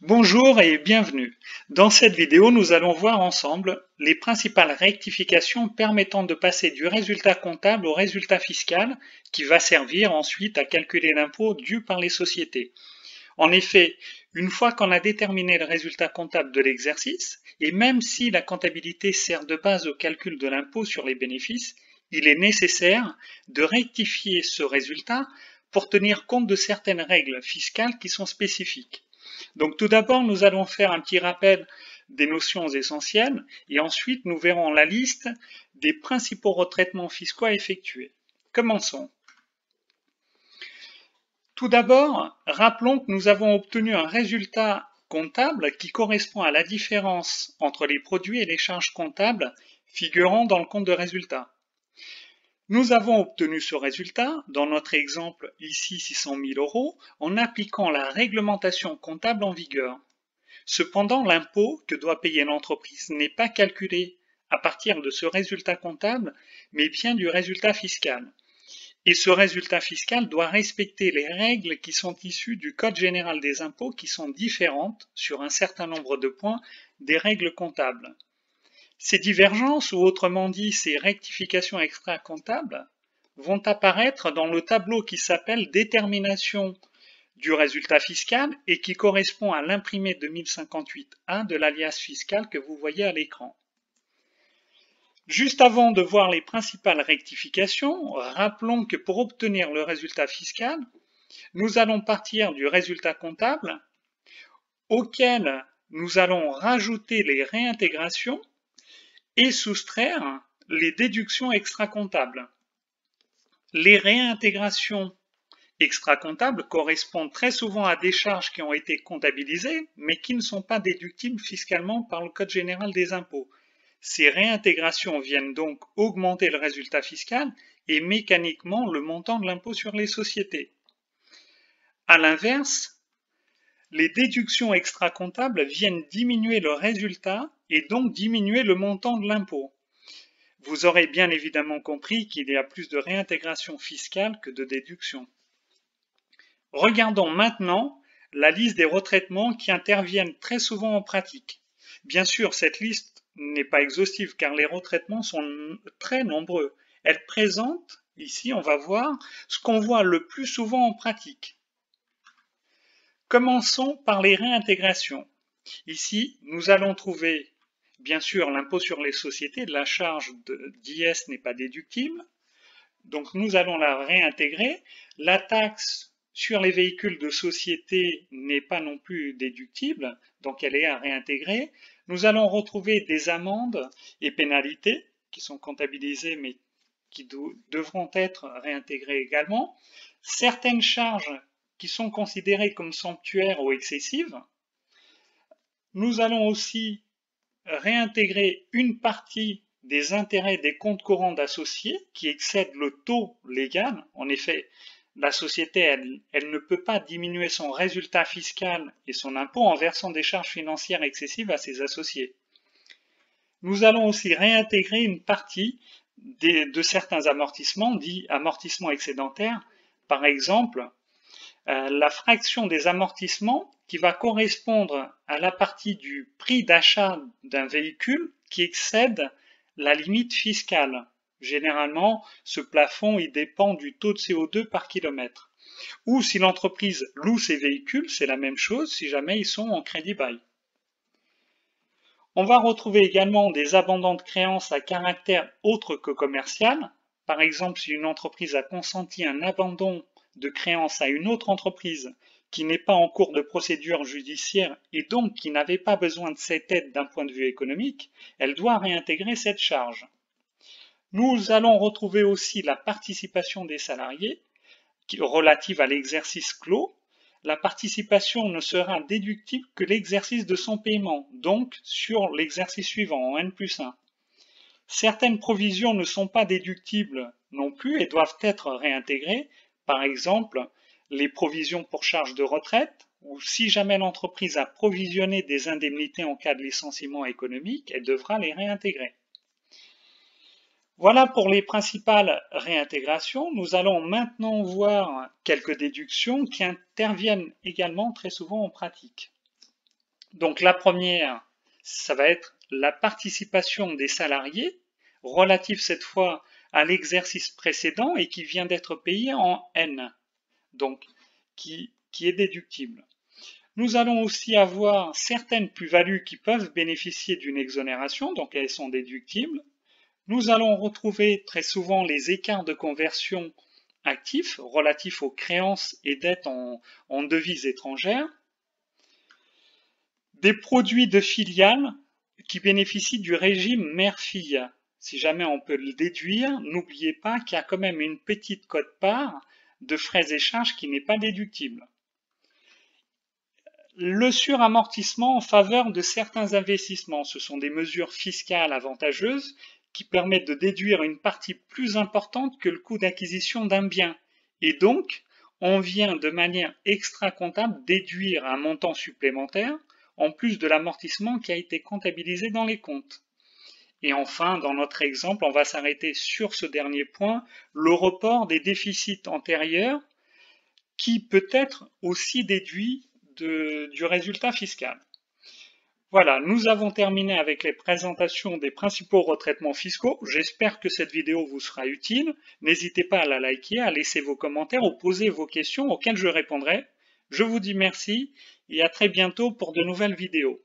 Bonjour et bienvenue. Dans cette vidéo, nous allons voir ensemble les principales rectifications permettant de passer du résultat comptable au résultat fiscal qui va servir ensuite à calculer l'impôt dû par les sociétés. En effet, une fois qu'on a déterminé le résultat comptable de l'exercice, et même si la comptabilité sert de base au calcul de l'impôt sur les bénéfices, il est nécessaire de rectifier ce résultat pour tenir compte de certaines règles fiscales qui sont spécifiques. Donc tout d'abord, nous allons faire un petit rappel des notions essentielles et ensuite nous verrons la liste des principaux retraitements fiscaux à effectuer. Commençons. Tout d'abord, rappelons que nous avons obtenu un résultat comptable qui correspond à la différence entre les produits et les charges comptables figurant dans le compte de résultat. Nous avons obtenu ce résultat, dans notre exemple ici 600 000 euros, en appliquant la réglementation comptable en vigueur. Cependant, l'impôt que doit payer l'entreprise n'est pas calculé à partir de ce résultat comptable, mais bien du résultat fiscal. Et ce résultat fiscal doit respecter les règles qui sont issues du Code général des impôts qui sont différentes sur un certain nombre de points des règles comptables. Ces divergences, ou autrement dit ces rectifications extra-comptables, vont apparaître dans le tableau qui s'appelle détermination du résultat fiscal et qui correspond à l'imprimé 2058A de l'alias fiscal que vous voyez à l'écran. Juste avant de voir les principales rectifications, rappelons que pour obtenir le résultat fiscal, nous allons partir du résultat comptable auquel nous allons rajouter les réintégrations et soustraire les déductions extra-comptables. Les réintégrations extra-comptables correspondent très souvent à des charges qui ont été comptabilisées, mais qui ne sont pas déductibles fiscalement par le Code général des impôts. Ces réintégrations viennent donc augmenter le résultat fiscal et mécaniquement le montant de l'impôt sur les sociétés. A l'inverse, les déductions extra-comptables viennent diminuer le résultat et donc diminuer le montant de l'impôt. Vous aurez bien évidemment compris qu'il y a plus de réintégration fiscale que de déduction. Regardons maintenant la liste des retraitements qui interviennent très souvent en pratique. Bien sûr, cette liste n'est pas exhaustive car les retraitements sont très nombreux. Elle présente, ici on va voir, ce qu'on voit le plus souvent en pratique. Commençons par les réintégrations. Ici, nous allons trouver, bien sûr, l'impôt sur les sociétés, la charge d'IS n'est pas déductible, donc nous allons la réintégrer. La taxe sur les véhicules de société n'est pas non plus déductible, donc elle est à réintégrer. Nous allons retrouver des amendes et pénalités qui sont comptabilisées mais qui devront être réintégrées également. Certaines charges qui sont considérées comme somptuaires ou excessives. Nous allons aussi réintégrer une partie des intérêts des comptes courants d'associés qui excèdent le taux légal. En effet, la société, elle ne peut pas diminuer son résultat fiscal et son impôt en versant des charges financières excessives à ses associés. Nous allons aussi réintégrer une partie de certains amortissements, dits amortissements excédentaires. Par exemple, la fraction des amortissements qui va correspondre à la partie du prix d'achat d'un véhicule qui excède la limite fiscale. Généralement, ce plafond il dépend du taux de CO2 par kilomètre. Ou si l'entreprise loue ses véhicules, c'est la même chose si jamais ils sont en crédit bail. On va retrouver également des abandons de créances à caractère autre que commercial. Par exemple, si une entreprise a consenti un abandon de créances à une autre entreprise qui n'est pas en cours de procédure judiciaire et donc qui n'avait pas besoin de cette aide d'un point de vue économique, elle doit réintégrer cette charge. Nous allons retrouver aussi la participation des salariés relative à l'exercice clos. La participation ne sera déductible que l'exercice de son paiement, donc sur l'exercice suivant, en N+1. Certaines provisions ne sont pas déductibles non plus et doivent être réintégrées, par exemple les provisions pour charges de retraite, ou si jamais l'entreprise a provisionné des indemnités en cas de licenciement économique, elle devra les réintégrer. Voilà pour les principales réintégrations. Nous allons maintenant voir quelques déductions qui interviennent également très souvent en pratique. Donc la première, ça va être la participation des salariés, relative cette fois à l'exercice précédent et qui vient d'être payé en N, donc qui est déductible. Nous allons aussi avoir certaines plus-values qui peuvent bénéficier d'une exonération, donc elles sont déductibles. Nous allons retrouver très souvent les écarts de conversion actifs relatifs aux créances et dettes en devises étrangères. Des produits de filiales qui bénéficient du régime mère-fille. Si jamais on peut le déduire, n'oubliez pas qu'il y a quand même une petite quote-part de frais et charges qui n'est pas déductible. Le suramortissement en faveur de certains investissements, ce sont des mesures fiscales avantageuses qui permettent de déduire une partie plus importante que le coût d'acquisition d'un bien. Et donc, on vient de manière extra-comptable déduire un montant supplémentaire en plus de l'amortissement qui a été comptabilisé dans les comptes. Et enfin, dans notre exemple, on va s'arrêter sur ce dernier point, le report des déficits antérieurs qui peut être aussi déduit du résultat fiscal. Voilà, nous avons terminé avec les présentations des principaux retraitements fiscaux. J'espère que cette vidéo vous sera utile. N'hésitez pas à la liker, à laisser vos commentaires ou poser vos questions auxquelles je répondrai. Je vous dis merci et à très bientôt pour de nouvelles vidéos.